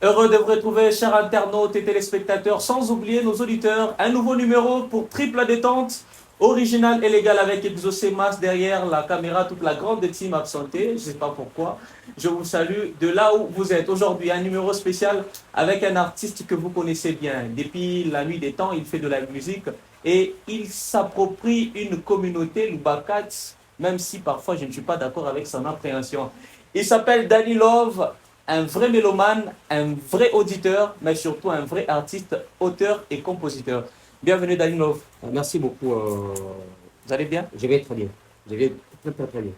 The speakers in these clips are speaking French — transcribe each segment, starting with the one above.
Heureux de vous retrouver, chers internautes et téléspectateurs, sans oublier nos auditeurs. Un nouveau numéro pour Triple Détente, original et légal avec Exosemas derrière la caméra, toute la grande team absentée, je ne sais pas pourquoi. Je vous salue de là où vous êtes. Aujourd'hui, un numéro spécial avec un artiste que vous connaissez bien. Depuis la nuit des temps, il fait de la musique et il s'approprie une communauté, l'Ubakats, même si parfois je ne suis pas d'accord avec son appréhension. Il s'appelle Danny Love, un vrai mélomane, un vrai auditeur, mais surtout un vrai artiste, auteur et compositeur. Bienvenue Danny Love. Merci beaucoup. Vous allez bien? Je vais très bien. Je vais très très très bien.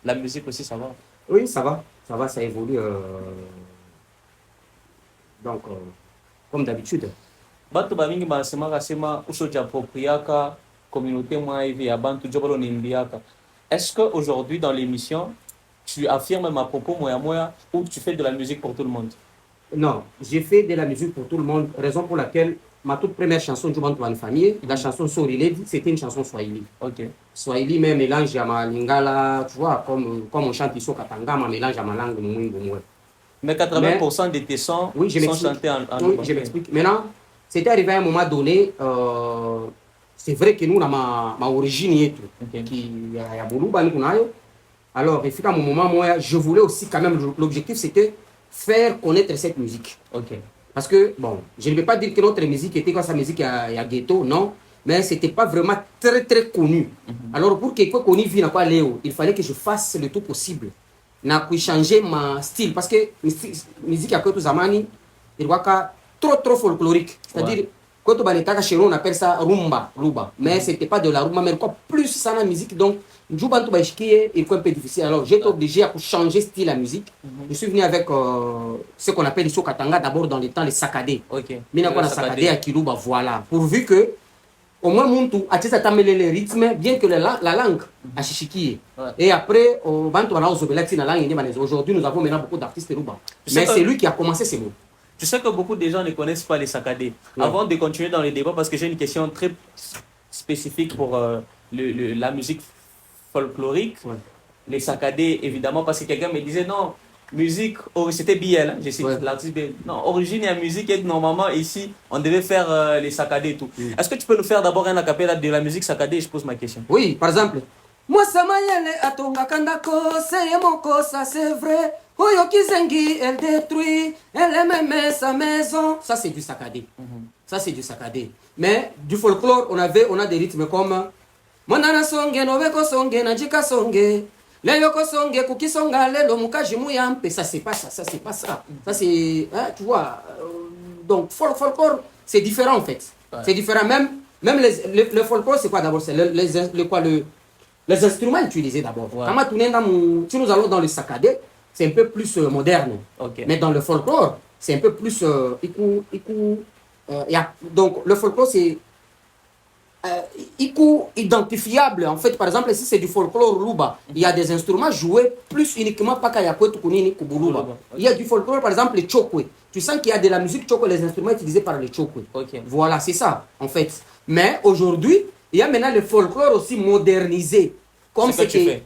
La musique aussi, ça va? Oui, ça va. Ça va, ça évolue. Donc, comme d'habitude. Batu bamingi basemaka sema usojiapropriaka communauté mwa hivi ya bantu jobalo nimbiaka. Est-ce que aujourd'hui dans l'émission tu affirmes ma propos moya moya ou tu fais de la musique pour tout le monde? Non, j'ai fait de la musique pour tout le monde, raison pour laquelle ma toute première chanson, Jubantu en famille, la chanson Soriledi, c'était une chanson Swahili. Ok. Swahili, mais mélange à ma lingala, tu vois, comme on chante ici au Katanga, ma mélange à ma langue, mouingo. Mais 80% de tes sons oui, sont chantés en oui, je m'explique. Maintenant, c'était arrivé à un moment donné, c'est vrai que nous, on a ma origine et tout, okay. Qui a Boluba, nous, alors, il fait qu'à un moment, moi, je voulais aussi quand même, l'objectif, c'était faire connaître cette musique. Ok. Parce que, bon, je ne vais pas dire que notre musique était comme sa musique à ghetto, non, mais c'était pas vraiment très, très connu. Alors, pour qu'il soit connu, il fallait que je fasse le tout possible. N'a pu changer ma style, parce que musique à Koto Zamani, il doit trop, trop folklorique. C'est-à-dire, Koto Banetaka, chez nous, on appelle ça rumba, luba. Mais c'était pas de la rumba, mais encore plus ça la musique, donc, Njubantu Baishki est un peu difficile. Alors, j'ai été obligé à changer style à musique. Je suis venu avec ce qu'on appelle ici au Katanga, d'abord dans les temps, les sakadé. Ok. Mina kwa sakadé à Kiluba, voilà. Pourvu que, au moins, Muntu a les rythmes, bien que la langue a chichikié. Et après, aujourd'hui, nous avons maintenant beaucoup d'artistes Ruba. Mais c'est lui qui a commencé ces mots. Je sais que beaucoup de gens ne connaissent pas les sakadé. Avant de continuer dans les débats, parce que j'ai une question très spécifique pour la musique folklorique, les sakadé, évidemment, parce que quelqu'un me disait non, musique, c'était BL, hein, je cite l'artiste BL. Non, origine et musique, et normalement ici, on devait faire les sakadé et tout. Est-ce que tu peux nous faire d'abord un acapella de la musique sakadé? Je pose ma question. Oui, par exemple. Moi, Samayele atonga kandako, c'est mon ça c'est vrai. Oyo Kizengi, elle détruit, elle aime sa maison. Ça, c'est du sakadé. Ça, c'est du sakadé. Mais du folklore, on a des rythmes comme Monana songe, noveko songe, najika songe. Leyoko songe, kuki songa, lelo mukaji muyampe. Ça, c'est pas ça. Ça, c'est pas ça. Ça, c'est. Hein, tu vois. Donc, folklore, c'est différent en fait. Ouais. C'est différent. Même le folklore, c'est quoi d'abord? C'est les instruments utilisés d'abord. Ouais. Si nous allons dans le sakadé, c'est un peu plus moderne. Okay. Mais dans le folklore, c'est un peu plus. Donc, le folklore, c'est. Identifiable. En fait, par exemple, si c'est du folklore Luba, il y a des instruments joués plus uniquement pas Kayakwe Kunini Kubuluba. Il y a du folklore, par exemple, les chokwe. Tu sens qu'il y a de la musique chokwe, les instruments utilisés par les chokwe. Okay. Voilà, c'est ça, en fait. Mais aujourd'hui, il y a maintenant le folklore aussi modernisé. Comme c'est ce que tu fais.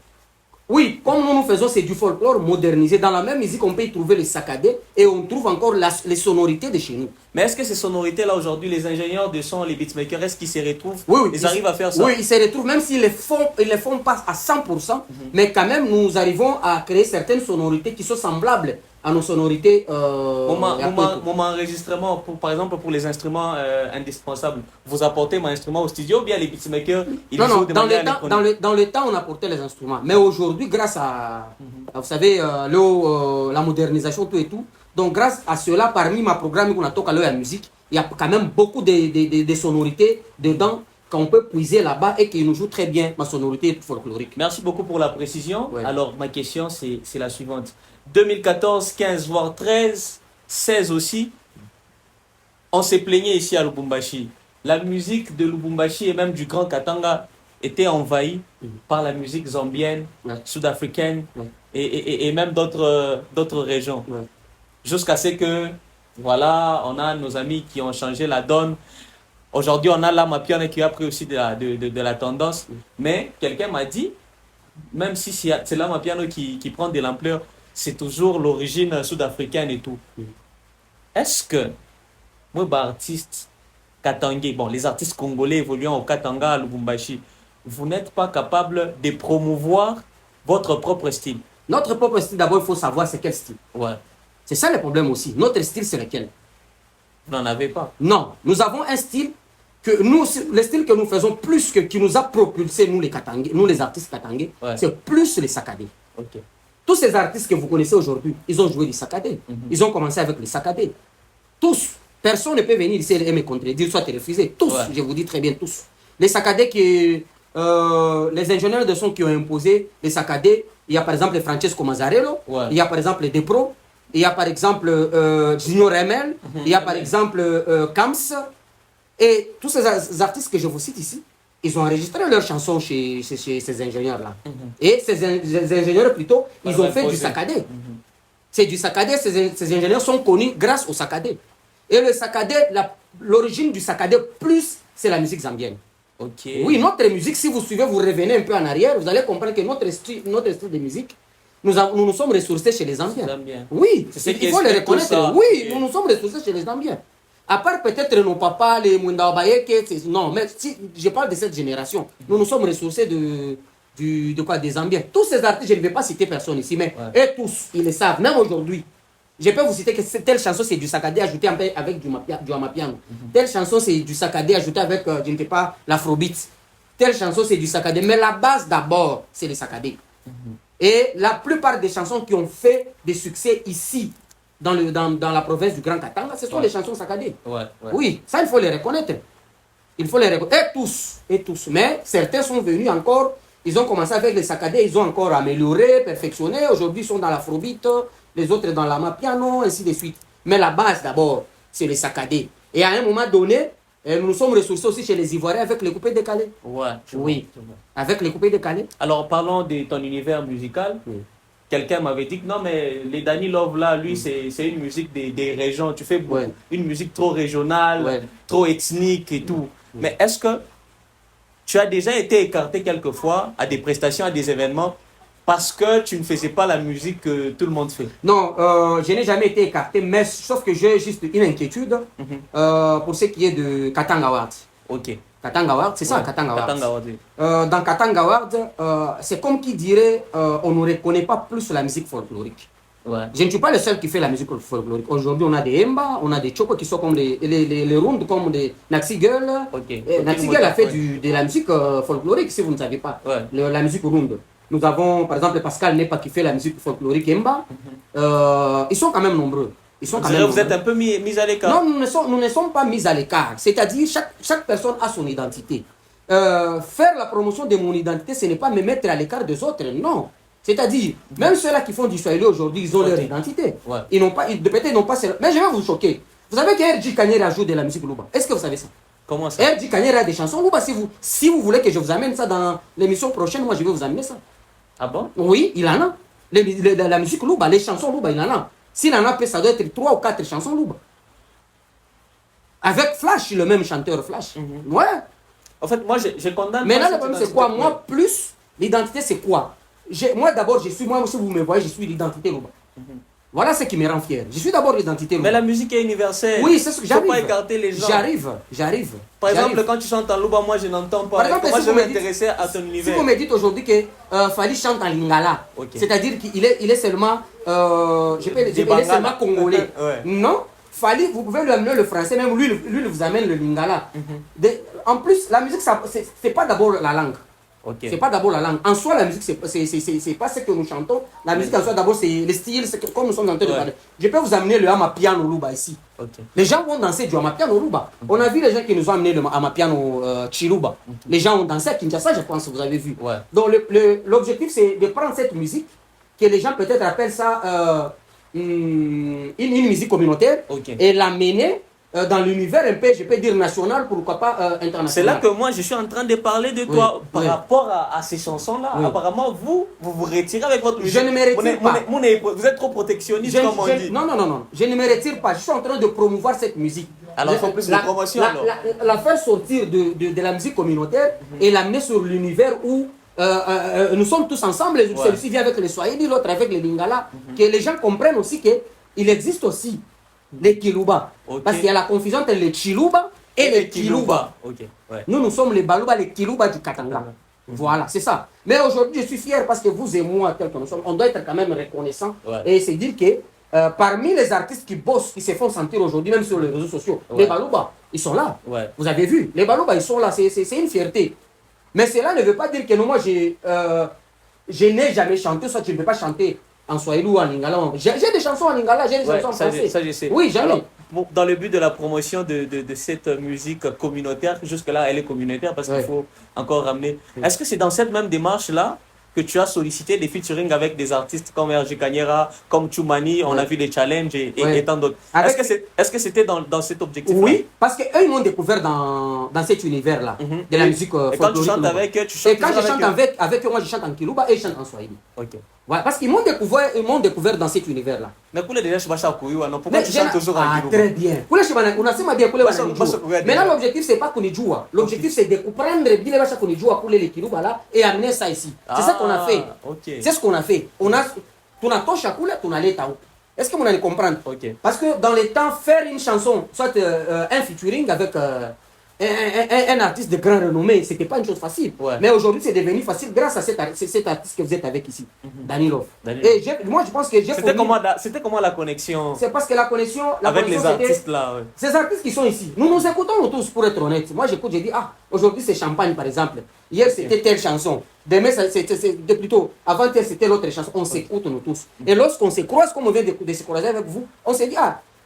Oui, comme nous faisons, c'est du folklore modernisé. Dans la même musique, on peut y trouver les sakadé et on trouve encore les sonorités de chez nous. Mais est-ce que ces sonorités-là, aujourd'hui, les ingénieurs de son, les beatmakers, est-ce qu'ils se retrouvent? Oui, ils arrivent à faire ça? Oui, ils se retrouvent, même s'ils ne les font pas à 100%, mais quand même, nous arrivons à créer certaines sonorités qui sont semblables à nos sonorités. Mon enregistrement, par exemple, pour les instruments indispensables, vous apportez mon instrument au studio ou bien les beatmakers, ils jouent de manière électronique? Dans le temps, on apportait les instruments. Mais aujourd'hui, grâce à, vous savez, la modernisation, tout et tout, donc grâce à cela, parmi ma programme qu'on a toqué à la musique, il y a quand même beaucoup de sonorités dedans qu'on peut puiser là-bas et qui nous joue très bien ma sonorité folklorique. Merci beaucoup pour la précision. Ouais. Alors, ma question, c'est la suivante. 2014, 15, voire 13, 16 aussi, on s'est plaigné ici à Lubumbashi. La musique de Lubumbashi et même du Grand Katanga était envahie par la musique zambienne, sud-africaine et même d'autres régions. Jusqu'à ce que, voilà, on a nos amis qui ont changé la donne. Aujourd'hui, on a Lama Piano qui a pris aussi de la tendance. Mais quelqu'un m'a dit, même si c'est Lama Piano qui prend de l'ampleur, c'est toujours l'origine sud-africaine et tout. est-ce que moi, artiste katangais, bon, les artistes congolais évoluant au Katanga, à Lubumbashi, vous n'êtes pas capable de promouvoir votre propre style? Notre propre style, d'abord, il faut savoir c'est quel style. Ouais. C'est ça le problème aussi. Notre style, c'est lequel? Vous n'en avez pas. Non, nous avons un style que nous, le style que nous faisons plus que qui nous a propulsé, nous les Katangais, nous les artistes katangais, Ouais. c'est plus les sakadés. Ok. Tous ces artistes que vous connaissez aujourd'hui, ils ont joué du sakadé. Ils ont commencé avec les sakadés. Tous. Personne ne peut venir ici et me contredire, soit te refuser. Tous, Ouais. je vous dis très bien, tous. Les sakadés qui... les ingénieurs de son qui ont imposé les sakadés, il y a par exemple Francesco Mazzarello, Ouais. il y a par exemple Depro, il y a par exemple Gino Remel, il y a par exemple Kams. Et tous ces artistes que je vous cite ici, ils ont enregistré leurs chansons chez ces ingénieurs-là. Et ces ingénieurs, plutôt, ils ont fait du sakadé. C'est du sakadé, ces ingénieurs sont connus grâce au sakadé. Et le sakadé, l'origine du sakadé plus, c'est la musique zambienne. Ok. Oui, notre musique, si vous suivez, vous revenez un peu en arrière, vous allez comprendre que notre style de musique, nous nous sommes ressourcés chez les Zambiens. Zambiens. Oui, C'est ce qui il faut le explique tout reconnaître. ça. Oui, Et- nous nous sommes ressourcés chez les Zambiens. À part peut-être nos papas, les Mundaobayeke, non, mais si je parle de cette génération, nous nous sommes ressourcés de quoi, des Zambiens. Tous ces artistes, je ne vais pas citer personne ici, mais Ouais. eux tous, ils le savent, même aujourd'hui. Je peux vous citer que telle chanson c'est du sakadé ajouté avec du amapiano. Telle chanson c'est du sakadé ajouté avec, je ne sais pas, l'afrobeat. Telle chanson c'est du sakadé. Mais la base d'abord, c'est le sakadé. Et la plupart des chansons qui ont fait des succès ici, dans la province du Grand Katanga, ce sont Ouais. les chansons sakadé. Ouais, ouais. Oui, ça il faut les reconnaître. Il faut les reconnaître. Et tous. Mais certains sont venus encore, ils ont commencé avec les sakadé, ils ont encore amélioré, perfectionné. Aujourd'hui, ils sont dans l'afrobeat, les autres dans l'amapiano, ainsi de suite. Mais la base d'abord, c'est les sakadé. Et à un moment donné, nous nous sommes ressourcés aussi chez les Ivoiriens avec les coupés décalés. Ouais, je Oui. vois, je vois. Avec les coupés décalés. Alors, parlons de ton univers musical. Oui. Quelqu'un m'avait dit que non, mais les Danny Love là, lui, c'est une musique des régions. Tu fais beaucoup, Ouais. une musique trop régionale, Ouais. trop ethnique et tout. Mais est-ce que tu as déjà été écarté quelquefois à des prestations, à des événements, parce que tu ne faisais pas la musique que tout le monde fait? Non, je n'ai jamais été écarté, mais sauf que j'ai juste une inquiétude pour ce qui est de Katanga Awards. Ok. Katanga Awards, c'est ça, Ouais. Katanga Awards. Katanga Awards. Dans Katanga Awards, c'est comme qui dirait on ne reconnaît pas plus la musique folklorique. Ouais. Je ne suis pas le seul qui fait la musique folklorique. Aujourd'hui, on a des Emba, on a des Choko qui sont comme les rondes, comme des Naxi Girl. Ok. Naxi Girl a fait de la musique folklorique, si vous ne savez pas. Ouais. La musique ronde. Nous avons, par exemple, Pascal Nepa qui fait la musique folklorique Emba. Ils sont quand même nombreux. Ils sont On quand dirait même que vous êtes nombreux. un peu mis à l'écart. Non, nous ne sommes pas mis à l'écart. C'est-à-dire, chaque personne a son identité. Faire la promotion de mon identité, ce n'est pas me mettre à l'écart des autres, non. C'est-à-dire, même ceux-là qui font du Swahili aujourd'hui, ils ont leur identité. Ouais. Ils n'ont pas, peut-être ils n'ont pas. Mais je vais vous choquer. Vous savez que RJ Kanyere ajoute de la musique Luba. Est-ce que vous savez ça? Comment ça? RJ Kanyere a des chansons Luba. Si vous voulez que je vous amène ça dans l'émission prochaine, moi je vais vous amener ça. Ah bon? Oui, il en a. La musique Luba, les chansons Luba, il en a. S'il en a, ça doit être 3 ou 4 chansons Luba. Avec Flash, le même chanteur Flash. Ouais. En fait, moi, je condamne. Mais pas là, le cette problème, c'est identité. quoi? Moi, plus, l'identité, c'est quoi? Moi, d'abord, moi, si vous me voyez, je suis l'identité Luba. Voilà ce qui me rend fier. Je suis d'abord l'identité Luba. Mais la musique est universelle. Oui, c'est ce que Il ne faut j'arrive. pas écarter les gens. J'arrive. Par exemple, J'arrive. quand tu chantes en Luba, moi, je n'entends pas. Par exemple, Comment si je vous vais me dites- m'intéresser à ton Si univers? vous me dites aujourd'hui que Fali chante en lingala, Ok. c'est-à-dire qu'il est seulement, il est Bangala. seulement congolais. Ouais. Non, Fali, vous pouvez lui amener le français, même lui il vous amène le lingala. En plus, la musique, c'est pas d'abord la langue. Ok. C'est pas d'abord la langue. En soi, la musique, c'est pas ce que nous chantons. La musique, en soi, d'abord, c'est le style, comme nous sommes en train de Ouais. parler. Je peux vous amener le Amapiano Luba ici. Ok. Les gens vont danser du Amapiano Luba. On a vu les gens qui nous ont amené le Amapiano Chiluba. Les gens ont dansé à Kinshasa, je pense, vous avez vu. Ouais. Donc l'objectif, c'est de prendre cette musique, que les gens peut-être appellent ça une musique communautaire, Ok. et l'amener dans l'univers un peu, je peux dire national, pourquoi pas international. C'est là que moi, je suis en train de parler de toi par oui. rapport à ces chansons-là. Oui. Apparemment, vous retirez avec votre musique. Je ne me retire pas. Vous êtes trop protectionniste, comme on dit. Non, je ne me retire pas. Je suis en train de promouvoir cette musique. Alors, il faut plus de promotion, alors. La faire sortir de la musique communautaire et l'amener sur l'univers où nous sommes tous ensemble. Celui-ci vient avec les Swahili, l'autre avec les Lingala. Que les gens comprennent aussi qu'il existe aussi Les Kiluba. Ok. Parce qu'il y a la confusion entre les Chiluba et les Kiluba. Ok, ouais. Nous sommes les Baluba, les Kiluba du Katanga. Voilà, c'est ça. Mais aujourd'hui, je suis fier parce que vous et moi, tels que nous sommes, on doit être quand même reconnaissants. Ouais. Et c'est dire que parmi les artistes qui bossent, qui se font sentir aujourd'hui, même sur les réseaux sociaux, Ouais. les Baluba, ils sont là. Ouais. Vous avez vu, les Baluba, ils sont là. C'est une fierté. Mais cela ne veut pas dire que non, moi, je n'ai jamais chanté, soit je ne peux pas chanter en swahili ou en lingala. J'ai des chansons en lingala, j'ai des chansons en français. Ça, je sais. Oui, jamais. Alors, dans le but de la promotion de cette musique communautaire, jusque-là, elle est communautaire parce qu'il faut encore ramener. Est-ce que c'est dans cette même démarche-là que tu as sollicité des featuring avec des artistes comme RJ Kanyera, comme Choumani, on a vu des challenges et tant d'autres. Est-ce que c'était dans cet objectif-là? Oui, parce qu'eux, ils m'ont découvert dans cet univers-là, de la musique folklorique. Et quand tu chantes avec eux, tu chantes et quand je chante avec eux, moi je chante en Kiluba et je chante en Swahili. Ok. Voilà, parce qu'ils m'ont découvert dans cet univers-là. Mais pour les déjà, je ne sais pas pourquoi tu chantes toujours en Kiluba? Très bien. Maintenant, l'objectif, c'est pas qu'on y joue. L'objectif, c'est de comprendre bien qu'on y joue pour les Kiluba là et amener ça ici. C'est ça qu'on a fait. C'est ce qu'on a fait. On a touché à Kula, on a l'état. Est-ce que vous allez comprendre? Parce que dans les temps, faire une chanson, soit un featuring avec un artiste de grande renommée, c'était pas une chose facile. Ouais. Mais aujourd'hui, c'est devenu facile grâce à cet artiste que vous êtes avec ici, Dani Love. Et moi, je pense que j'ai C'était comment la connexion? C'est parce que la connexion avec les artistes là. Ouais. Ces artistes qui sont ici, nous nous écoutons tous, pour être honnête. Moi, j'écoute, j'ai dit, aujourd'hui, c'est Champagne, par exemple. Hier, c'était telle chanson. Demain, c'était plutôt, avant-hier, c'était l'autre chanson. On s'écoute, nous tous. Et lorsqu'on se croise, comme on vient de se croiser avec vous, on se dit,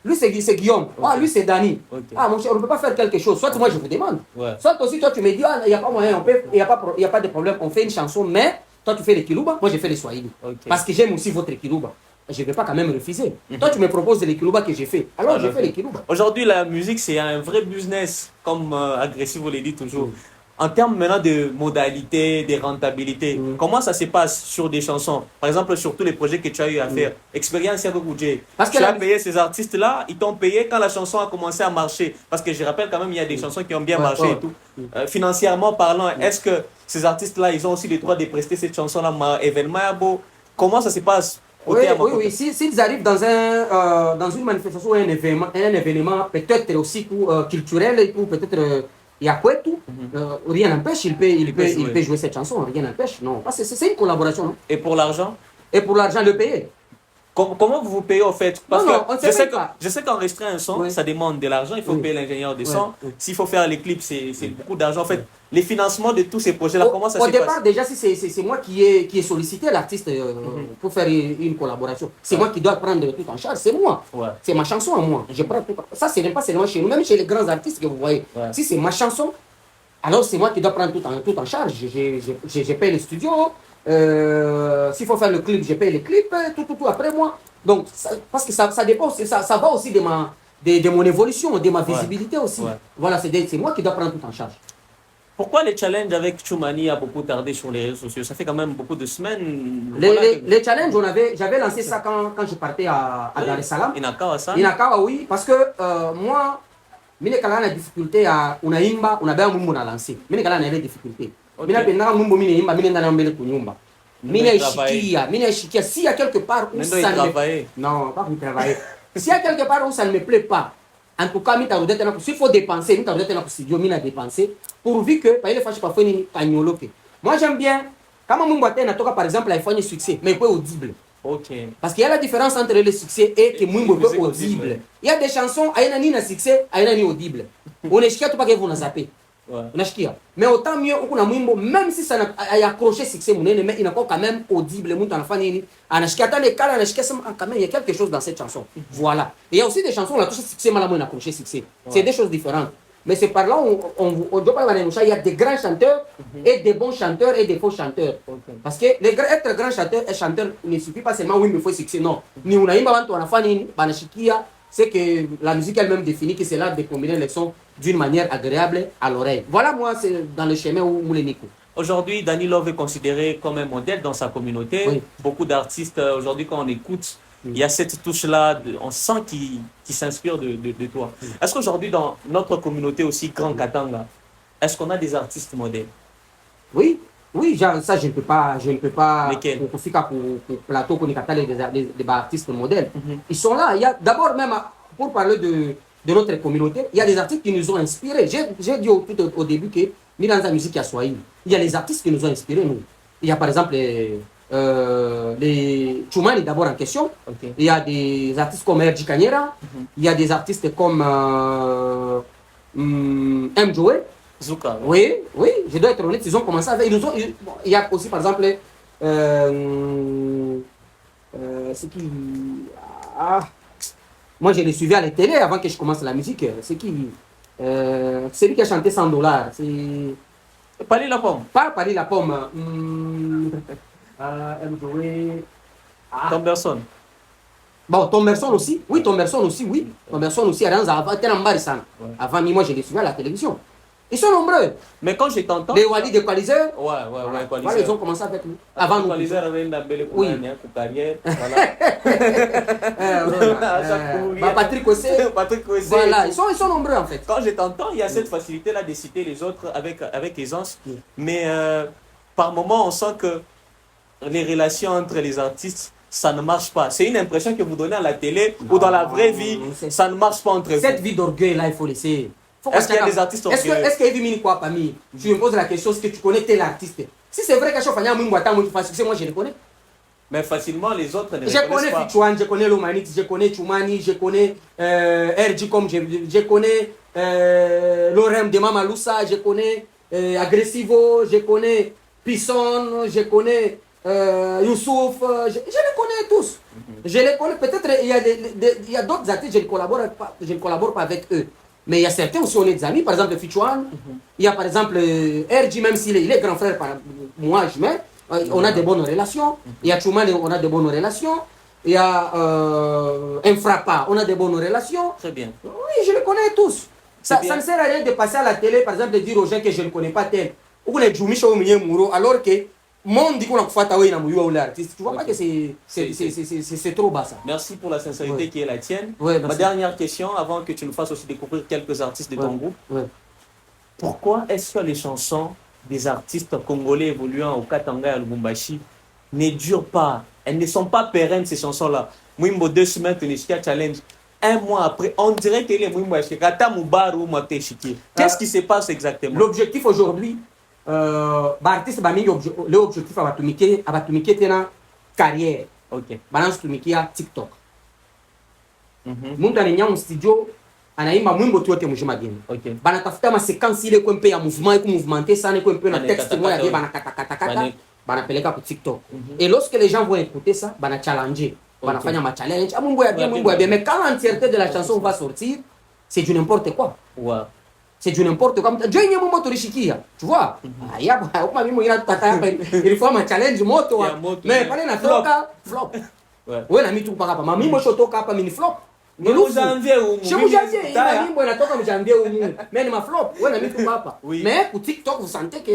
lui c'est Guillaume, lui c'est Dani. Mon cher, on ne peut pas faire quelque chose. Soit moi je vous demande, soit aussi toi tu me dis, il n'y a pas moyen, il n'y a pas de problème, on fait une chanson, mais toi tu fais les Kiluba, moi je fais les Swahili. Parce que j'aime aussi votre Kiluba. Je ne vais pas quand même refuser. Toi tu me proposes les Kiluba que j'ai fait, alors je fais les Kiluba. Aujourd'hui la musique c'est un vrai business, comme Agressif vous l'a dit toujours. En termes maintenant de modalités, de rentabilité, comment ça se passe sur des chansons? Par exemple, sur tous les projets que tu as eu à faire, Expérience Yako Goudje, tu as payé ces artistes-là, ils t'ont payé quand la chanson a commencé à marcher. Parce que je rappelle quand même, il y a des chansons qui ont bien marché et tout. Financièrement parlant, est-ce que ces artistes-là, ils ont aussi le droit de prester cette chanson-là, événement? Comment ça se passe? Oui. S'ils arrivent dans une manifestation ou un événement peut-être aussi culturel ou peut-être... Il y a quoi tout? Rien n'empêche, il peut jouer cette chanson, rien n'empêche. Non, parce que c'est une collaboration. Non? Et pour l'argent? Et pour l'argent, le payer. Comment vous payez au fait? Parce que je sais qu'enregistrer un son, ça demande de l'argent, il faut payer l'ingénieur de son. S'il faut faire les clips, c'est beaucoup d'argent. En fait, les financements de tous ces projets-là, comment ça se passe? Au départ, déjà, si c'est moi qui ai sollicité l'artiste pour faire une collaboration, c'est moi qui dois prendre tout en charge, c'est moi. C'est ma chanson à moi. Je prends tout. Ça, ce n'est pas seulement chez nous, même chez les grands artistes que vous voyez. Si c'est ma chanson, alors c'est moi qui dois prendre tout en charge. Je paye les studios. S'il faut faire le clip, je paye les clips, tout après moi. Donc, parce que ça dépend, ça va aussi de mon évolution, de ma visibilité aussi. Voilà, c'est moi qui dois prendre tout en charge. Pourquoi les challenges avec Choumani a beaucoup tardé sur les réseaux sociaux? Ça fait quand même beaucoup de semaines. Les challenges, j'avais lancé ça quand je partais à Dar es Salaam. Inakawa, oui, parce que moi, mine kala na difficulté à unaimba unabaya mumbo na lancer. Mine kala na ile difficulté. Mina pendanga mumbo mine imba mine ndana mbele kunyumba. Mine ishikia si y a quelque part où ça ne non, pas vous travailler. Si y a quelque part où ça ne me plaît pas. En tout cas, s'il faut dépenser, studio, mina dépenser pourvu que par exemple parfois ni pagnoloke. Moi j'aime bien quand mumbo atena toka par exemple il faut un succès mais il peut audible. Parce qu'il y a la différence entre le succès et que Mwimbo peut audible. Il y a des chansons, il y a ni succès, il y a ni audible. On est chiant, tout pas que vous n'avez zappé. Mais autant mieux, on a Mwimbo, même si ça a accroché succès, mais il n'a pas quand même audible. Il y a quelque chose dans cette chanson. Voilà. Et il y a aussi des chansons, on a touché succès, mais on a accroché succès. C'est des choses différentes. Mais c'est par là on doit pas il y a des grands chanteurs et des bons chanteurs et des faux chanteurs. Parce que être grand chanteur et chanteur ne suffit pas seulement oui mais il faut succès. Non. Ni on a c'est que la musique elle-même définit que c'est l'art de combiner les sons d'une manière agréable à l'oreille. Voilà moi c'est dans le chemin où les Nico. Aujourd'hui, Dani Love est considéré comme un modèle dans sa communauté. Beaucoup d'artistes aujourd'hui quand on écoute, il y a cette touche-là, on sent qu'il s'inspire de toi. Est-ce qu'aujourd'hui, dans notre communauté aussi, Grand Katanga, est-ce qu'on a des artistes modèles? Oui, ça je ne peux pas. Lesquels? Pour plateau, pour les artistes modèles. Ils sont là. Il y a d'abord même pour parler de notre communauté, il y a des artistes qui nous ont inspirés. J'ai dit tout au début que ni dans la musique il y a Swahili. Il y a les artistes qui nous ont inspirés, nous. Il y a par exemple les Choumani d'abord en question. Okay. Il y a des artistes comme Erji Kanyera. Il y a des artistes comme M. Joe. Zuka. Oui, oui, je dois être honnête, ils ont commencé avec. Il y a aussi par exemple. C'est qui. Moi je les suivais à la télé avant que je commence la musique. C'est qui. C'est lui qui a chanté 100 $. C'est. Pali la pomme. Pas Pali la pomme. M. Joe. Tomberson. Bon, Tomberson aussi. Oui, Tomberson aussi, oui. Tomberson aussi, avant, moi je les suivais à la télévision. Ils sont nombreux. Mais quand je t'entends. Les Wali de Coaliseur. Ouais. Voilà, ils ont commencé avec nous. Avant nous. Coaliseur avait une belle oui. Carrière. Voilà. Patrick Ossé. Voilà, ils sont nombreux en fait. Quand je t'entends, il y a cette facilité-là de citer les autres avec aisance. Oui. Mais par moment, on sent que les relations entre les artistes, ça ne marche pas. C'est une impression que vous donnez à la télé ou dans la vraie vie, ça ne marche pas entre vous. Cette vie d'orgueil-là, il faut laisser. Est-ce qu'il y a des artistes orgueilleux? Est-ce qu'il y a des quoi parmi? Tu me poses la question, est-ce que tu connais tel artiste? Si c'est vrai que je fais moi je les connais. Mais facilement, les autres ne je connais pas. Fichouane, je connais Lomanix, je connais Choumani, je connais RG comme je connais Lorem de Mamaloussa, je connais Aggressivo, je connais Pisson, je connais Youssouf, je les connais tous. Je les connais. Peut-être il y a d'autres artistes, je ne collabore pas avec eux. Mais il y a certains aussi, on est des amis. Par exemple, Fichouane, il y a par exemple RG, même s'il est grand frère par moi, on a de bonnes relations. Il y a Choumani, on a de bonnes relations. Il y a Infrapa, on a de bonnes relations. Très bien. Oui, je les connais tous. Ça ne sert à rien de passer à la télé, par exemple, de dire aux gens que je ne connais pas tel. Ou les Djoumicha ou Mouro, alors que monde dit qu'on a fait l'artiste. Tu vois pas que c'est trop bas ça. Merci pour la sincérité qui est la tienne. Ouais, ma dernière question, avant que tu nous fasses aussi découvrir quelques artistes de ton groupe. Pourquoi est-ce que les chansons des artistes congolais évoluant au Katanga et à Lubumbashi ne durent pas? Elles ne sont pas pérennes, ces chansons-là. Mwimbo 2 semaines, Tenishkia Challenge. Un mois après, on dirait que les Mwimbo Kata Moubarou Mateshiki. Qu'est-ce qui se passe exactement? L'objectif aujourd'hui, l'artiste a mis l'objectif à la carrière. Ok. Balance tumikia TikTok. Mungu anenya mu studio anaimba mwimbo tu wote mujima geni. Okay. Banatafuta ma séquence ile kwa mpe ya mouvement iko mouvementé sana iko mpe na texte moya ye banakata banapeleka ku TikTok. Et lorsque les gens vont écouter ça, bana challenger, banafanya ma challenge. Mwimbo ya bien, mais quand l'entièreté de la chanson va sortir, c'est du n'importe quoi. Ouais. C'est du n'importe quoi. Dieu n'y a pas de rishikia, tu vois. Il y a pas même il faut ma challenge moto. Mais pas na toka flop. Ouais, na mitu para pas. Mimi moto toka pa mini flop. Mais vous janvier ou janvier, mimi na toka janvier ou mais ma flop. Ouais, na mitu papa. Mais pour TikTok vous sentez que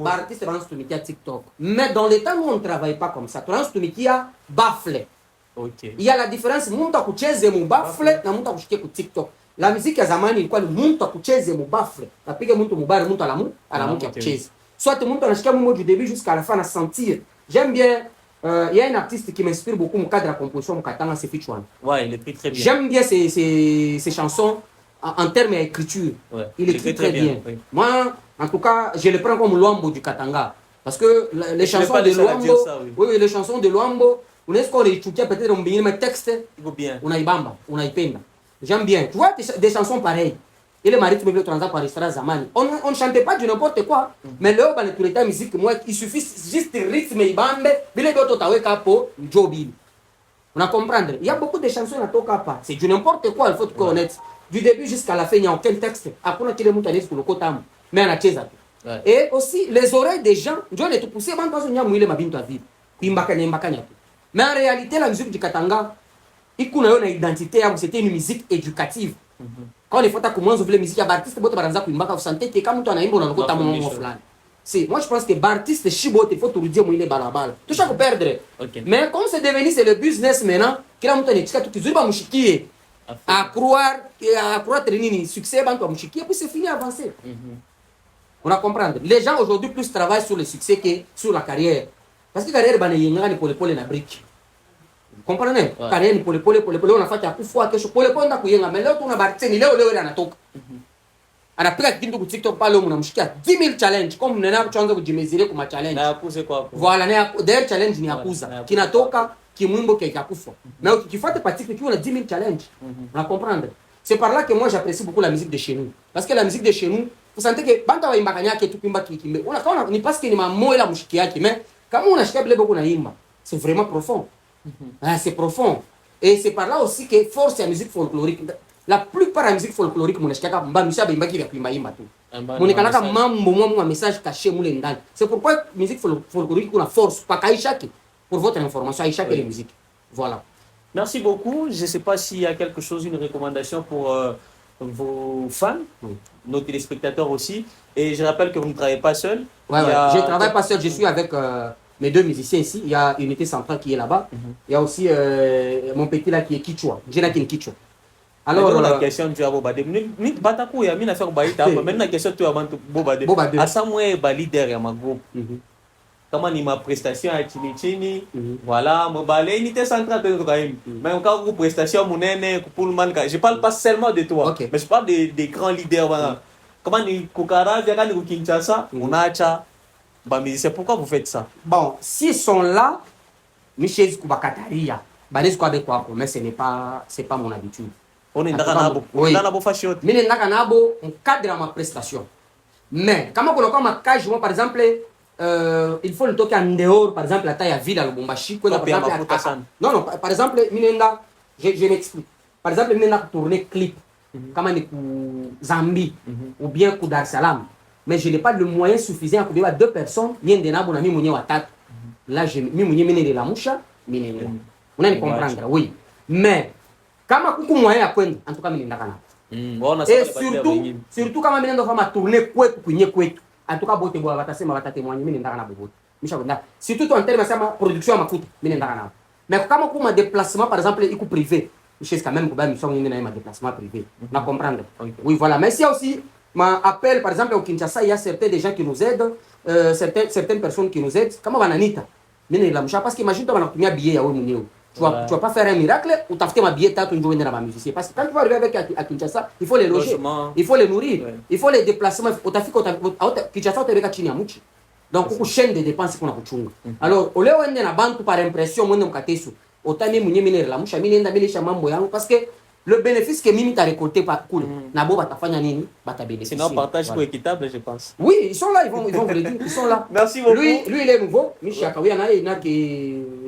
artiste balance tumikia TikTok. Mais dans les temps où on ne travaille pas comme ça, balance tumikia baffle. OK. Il y a la différence mtu akucheze mu baffle na mtu akushikie ku TikTok. La musique ya zamani ilikuwa ni mtu akucheze mubafle, apige mtu mubare, mtu alamu kucheza. Soit mtu anashikia mwimbo du début jusqu'à la fin à sentir. J'aime bien il y a un artiste qui m'inspire beaucoup au cadre de la composition Mukatanga, c'est Fichouane. Ouais, il écrit très bien. J'aime bien ses chansons en termes d'écriture. Ouais, il écrit très bien. Oui. Moi, en tout cas, je le prends comme Luambo du Katanga parce que les chansons de Luambo, oui, les chansons de Luambo, on est-ce qu'on les écoutait peut-être on bien mais texte, on a ibamba, on a ipenda. J'aime bien. Tu vois des chansons pareilles. Et le mari qui me veut transer par restaurant Zamani. On ne chantait pas du n'importe quoi. Mais là, dans tous les temps musique, moi, il suffit juste de rythme et bande. Bile d'autres tawe kapo, jobil. On a comprendre. Il y a beaucoup de chansons à toka pas. C'est du n'importe quoi, il faut te connaître. Du début jusqu'à la fin, il n'y a aucun texte. Après, on a tiré mon talent pour le côté. Mais on a tiré ça. Et aussi, les oreilles des gens, je vais te pousser, man, parce qu'on y a mouillé ma binte à vivre. Mais en réalité, la musique du Katanga, il y a une identité, c'était une musique éducative. Quand les fois tu commences à ouvrir la musique, il y a des artistes qui vous sentez que quand tu as un bon dans le côté c'est moi je pense que l'artiste Chibo il faut te le dire il est balabal. Tout ça vous perdre. Mais comme c'est devenu c'est le business maintenant, qu'il a monté l'étiquette tout toujours mouchikier. À croire nini succès banque mouchikier puis c'est fini avancer. On a comprendre. Les gens aujourd'hui plus travaillent sur le succès que sur la carrière. Parce que la carrière bana yenga ni pour na brique. comprenez kaneni pole pole unafuata kufua kesho pole pole kuyenga mais leo tuna barteni leo anatoka anapiga kitu ku TikTok pale mnamshikia 10000 challenge comme mnena kuanza kujimezire kwa challenge na akuze kwa voilà na der challenge ni akuza kinatoka kimwimbo kikakufa mais ukifuata pa TikTok kuna 10000 challenge on comprendre c'est par là que moi j'apprécie beaucoup la musique de chez nous parce que la musique de chez nous vous sentez que banda waimba kanyake tu kuimba kikimbe unaona ni parce que ni mamoyo la mshiki yake mais kama unashikia bile beaucoup naimba c'est vraiment profond. C'est profond. Et c'est par là aussi que force la musique folklorique. La plupart de la musique folklorique, mon eskaka mba misha bimba ki vya imba tu. Mon ekalaka mambo mwa message caché mule ndani. C'est pourquoi la musique folklorique a force pas kaishaki pour votre information aishaki les musiques. Voilà. Merci beaucoup. Je ne sais pas s'il y a quelque chose, une recommandation pour vos fans, nos téléspectateurs aussi. Et je rappelle que vous ne travaillez pas seul. Ouais, je ne travaille pas seul, je suis avec mes deux musiciens ici. Il y a Unité Centrale qui est là-bas. Il y a aussi mon petit là qui est Kichwa. Jenaki Kichwa. Alors, la question tu as Bobade. Ni batakou ya mina faire baïta. Maintenant la question tu as Bobade. Bobade. À ça moi ba leader ya ma groupe. Comment ni ma prestation à Chini voilà mon balai Unité Centrale de quand même. Mais quand vous prestation monene pour le man, je parle pas seulement de toi, mais je parle des grands leaders voilà. Comment ni Kokara via quand Kinshasa, on a cha c'est pourquoi vous faites ça? Bon, s'ils sont là, Michel Kubakataria, Banes Kwabekwa, mais c'est pas mon habitude. On est dans la fashion. Mais on est dans le cadre de ma prestation. Mais, quand on a ma cage, moi par exemple, il faut le toquer en dehors, par exemple, la taille à ville à Lubumbashi. Non, non, par exemple, je m'explique. Par exemple, on a tourné clip, comme on est Zambie, ou bien pour Dar es Salaam. Mais je n'ai pas le moyen suffisant pour dire deux personnes, il y a des gens qui ont attaqué. Là, je suis de la mouche, on a comprendre, oui. Mais, quand je suis moyen à prendre, en tout cas, je et surtout quand je suis tourner en tout cas, je vais témoigner, surtout en termes de production, mais quand je suis déplacement, par exemple, il est privé, je sais quand même que je suis déplacement privé. On comprendre. Oui, voilà. Mais il y a aussi ma appel, par exemple, au Kinshasa, il y a certains des gens qui nous aident, certaines personnes qui nous aident. Comment on anita? Parce que imagine, tu vas un billet à tu vas pas faire un miracle ou tu as fait un billet à ton journée dans ma musique. Parce que quand tu vas arriver avec à Kinshasa, il faut les loger, il faut les nourrir, il faut les déplacements. Kinshasa, tu es avec Chiniamuchi. Donc, il y a une chaîne de dépenses qu'on a. Alors, au lieu de par impression, parce que le bénéfice que Mimi t'a récolté par cool, Nabo va t'affaire nini, va t'a bénéficier. C'est un partage pour équitable, je pense. Oui, ils sont là, ils vont vous le dire, ils sont là. Merci beaucoup. Lui, il est nouveau. Michel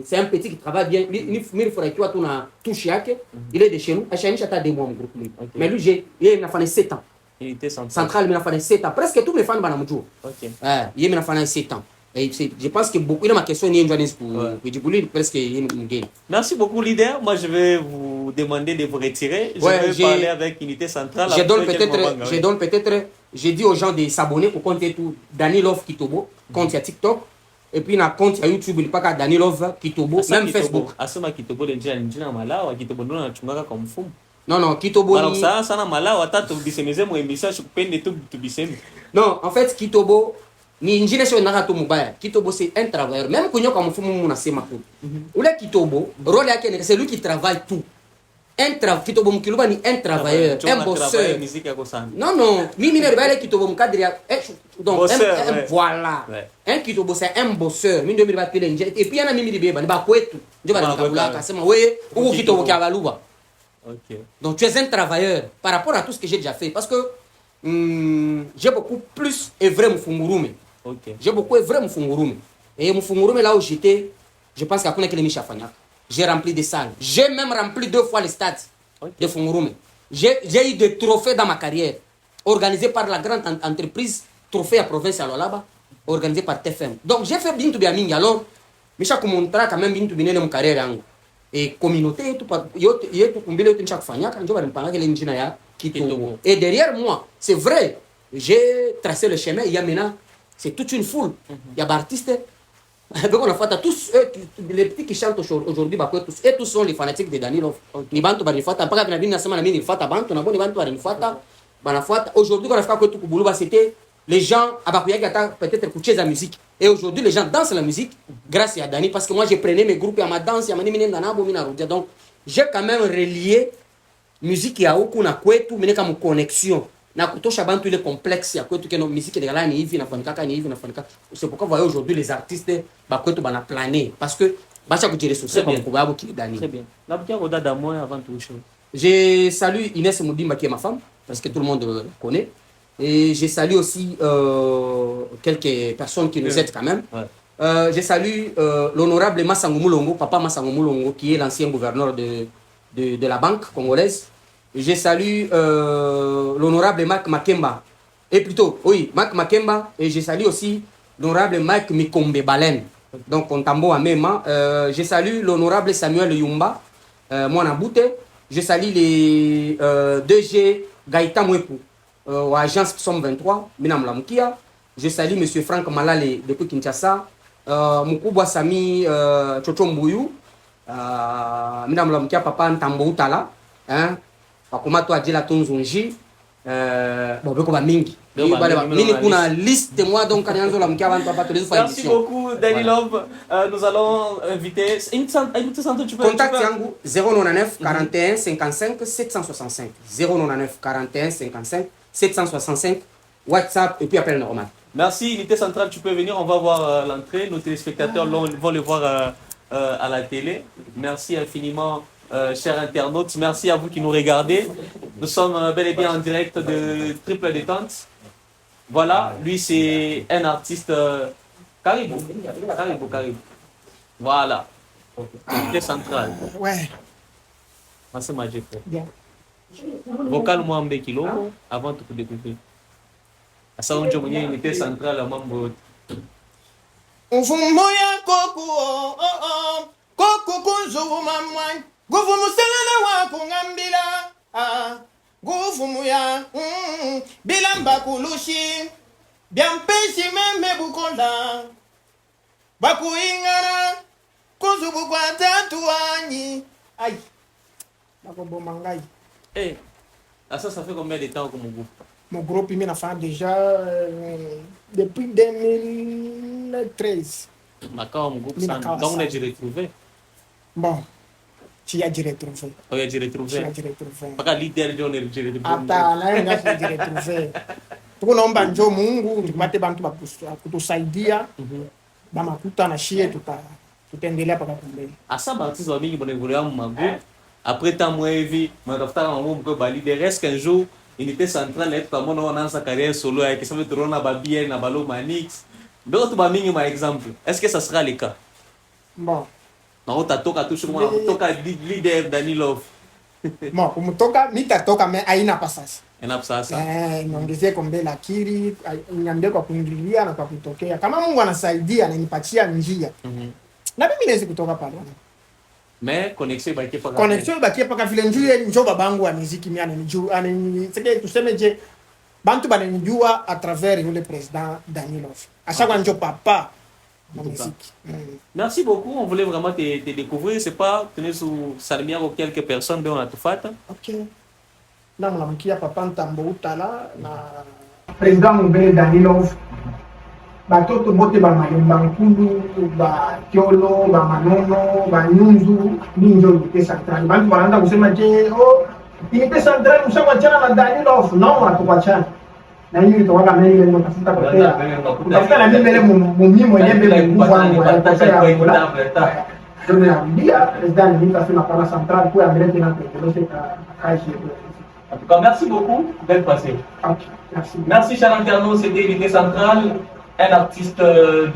c'est un petit qui travaille bien. Il faudrait que tu touché yake. Il est de chez nous. Achaïni chata des mois mon groupe. Mais lui, il a fait 7 ans. Unité Centrale, il a fait 7 ans. Presque tous mes fans banamou. OK. Il a fait 7 ans. Et je pense que beaucoup de ma question est pour presque une game. Merci beaucoup, leader. Moi, je vais vous demander de vous retirer. Je vais parler avec Unité Centrale. Je donne peut-être, j'ai dit aux gens de s'abonner pour compter tout Danilov Kitobo, compte sur TikTok. Et puis, na compte sur YouTube, il n'y a pas Danilov Kitobo, même Facebook. Asoma Kitobo, il y a un malade, Kitobo, on a un comme fou. Non, Kitobo. Alors, ça, ça n'a malade, on a tout bissemé, mon émission, je peux pas tout bissemé. Non, en fait, Kitobo. Ni njine sio nagato mubaya. Kitobo c'est un travailleur. Même quand on mfumu munasema ko. Ule Kitobo, rôle yake c'est lui qui travaille tout. Kitobo mkiluba ni un travailleur, un bosseur. Non, mimi ne rebelle Kitobo mkadri donc voilà. Un Kitobo c'est un bosseur. Mimi ndio mibati lenje. Et puis yana mimi libeba ni ba kwetu. Ndio bali kabula akasema wewe uko Kitobo kia baluba. OK. Donc tu es un travailleur par rapport à tout ce que j'ai déjà fait parce que j'ai beaucoup plus œuvré Mfungurume. Okay. J'ai beaucoup œuvré Mfungurume. Et Mfungurume, là où j'étais, je pense qu'à Konekele Michafanya, j'ai rempli des salles. J'ai même rempli 2 fois les stades de Mfungurume. J'ai eu des trophées dans ma carrière, organisés par la grande entreprise Trophée à Province à Lolaba, organisé par TFM. Donc j'ai fait Bintu Biamingi. Alors, Micha Kumontra quand même Bintu Binene mon carrière. Et communauté, et derrière moi, c'est vrai, j'ai tracé le chemin, il y a maintenant, c'est toute une foule. Il y a des artistes, tous les petits qui chantent aujourd'hui, et tous sont les fanatiques de Danilov. Aujourd'hui, quand on a fait Kouboulou, c'était les gens, peut-être écouter la musique. Et aujourd'hui, les gens dansent la musique grâce à Dani, parce que moi, je prenais mes groupes et à ma danse, donc j'ai quand même relié musique ya huku na kwetu, mine kama connexion. Na kutosha bantu ile complexe ya kwetu keno musique de gala ni hivi nafanyika ni hivi nafanyika. C'est pourquoi vous voyez aujourd'hui les artistes ba kwetu bana planer parce que bacha kujire sur comme kubabo ki Dani. Très bien. Na bien oda d'amour avant tout chose. Je salue Inès Moudimba qui est ma femme parce que tout le monde la connaît. Et je salue aussi quelques personnes qui nous aident quand même. Ouais. Je salue l'honorable Massango Moulongo, papa Massango Moulongo, qui est l'ancien gouverneur de la banque congolaise. Je salue l'honorable Marc Makemba. Et plutôt, oui, Marc Makemba. Et je salue aussi l'honorable Mike Mikombe Balen. Donc, on tambo à même. Je salue l'honorable Samuel Yumba, Mouanaboute. Je salue les 2G Gaïta Mwepu. Agence Somme 23, Minam Lamoukia. Je salue M. Franck Malale depuis Kinshasa. Moukouba Sami Chocho Mbouyou. Minam Lamoukia, papa Ntambo Utala. Pakoma to Adjela Tonzonji. Bon, Beko Mingi. Mini kuna liste moi donc Kanyanzo Lamoukia avant papa tous les autres. Merci beaucoup, Danny Love. Nous allons inviter. Contact Yango 099 41 55 765. 099 41 55 765, WhatsApp et puis appel normal. Merci, Unité Centrale, tu peux venir, on va voir l'entrée. Nos téléspectateurs vont le voir à la télé. Merci infiniment, chers internautes. Merci à vous qui nous regardez. Nous sommes bel et bien en direct de Triple Détente. Voilà, lui c'est un artiste. Caribou. Voilà. Unité Centrale. Ouais. Merci, Magic. Bien. Vocal moi kilo avant de découvrir. À ça on dit unité centrale à mambo. Moya koku koku kunzu mamwa. Gufu muselele wa kungambila. Gufu muya bilamba kulushi. Biampeshi meme bukonda. Bakuingara kunzu bukwata tuani. Aïe. Bako mangai. Eh, ça fait combien de temps que mon groupe? Mon groupe, il m'a fait déjà depuis 2013. D'accord, mon groupe, donc on a dû retrouver. Bon, tu as dû retrouver. On a dû retrouver. Tu as dû retrouver. Pas qu'à l'idée de on a dû retrouver. Attends, là, on a dû retrouver. Tuko naomba njoo Mungu, tupate bantu kutusaidia. Bamakuta na shie tutaendelea paka kumbele. Asa baptiste wa mingi bonevolea mu groupe. Après tant moi vie, moi tafuta mambo mko bali de reste qu'un jour unité centrale est comme on a sa carrière solo avec ça veut dire on a babien na balo manix. D'autres ba mingi par exemple. Est-ce que ça sera le cas? Bon. Non, toka toujours moi toka leader Danny Love. Bon, kumtoka nitatoka me aina pasasi. Ena sasa. Niongezee kombe la kiri, niambie kwa kuingililia na kwa kutokea. Kama Mungu anasaidia ananipatia njia. Na mimi naweza kutoka pale. Mais connexion ibakie paka. Connexion ibakie paka vile njoo babangu wa muziki mimi ananijua, sike tuseme je bantu bananijua à travers le président Danny Love. Ashakwa njoo papa na muziki. Merci beaucoup, on voulait vraiment te découvrir, c'est pas tenir sous Salmia ou quelques personnes on a tout fait. OK. Na mnamkia papa Ntambo Utala na président mbele Danny Love. Batoto bote ba malemba nkulu ba kiolo ba manono ba nyunzu ninjo unité centrale bantu wanaanza kusema je unité centrale mshamwachana na Danny Love no hatukwachana na hiyo itawaga mimi ndio natafuta kwa tafuta na mimi mimi mwenyewe mbele nguvu wangu ya kutoka kula tunaambia president ni tasema kwa centrale kwa mbele tena kwa kazi. En tout cas, merci beaucoup d'être passé. Okay, merci. Merci, chers internautes, c'était l'unité centrale. Un artiste de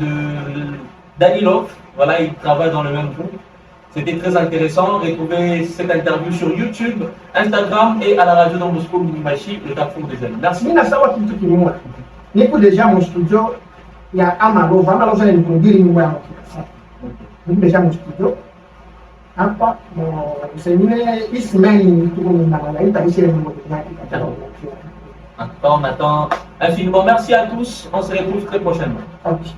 Danny Love, voilà, il travaille dans le même groupe. C'était très intéressant. Retrouvez cette interview sur YouTube, Instagram et à la radio dans Moscou, Minimachi, le Carrefour des Ailes. Merci. Mimi nasawa kitu kimoja. Niko deja mu studio ya Amalova. Amalova ni mkumbiri nyumba ya Mkisa. Niko deja mu studio. Hapa msengine ismeni tuko na malaika ishe ni on attend infiniment. Merci à tous. On se retrouve très prochainement. Okay.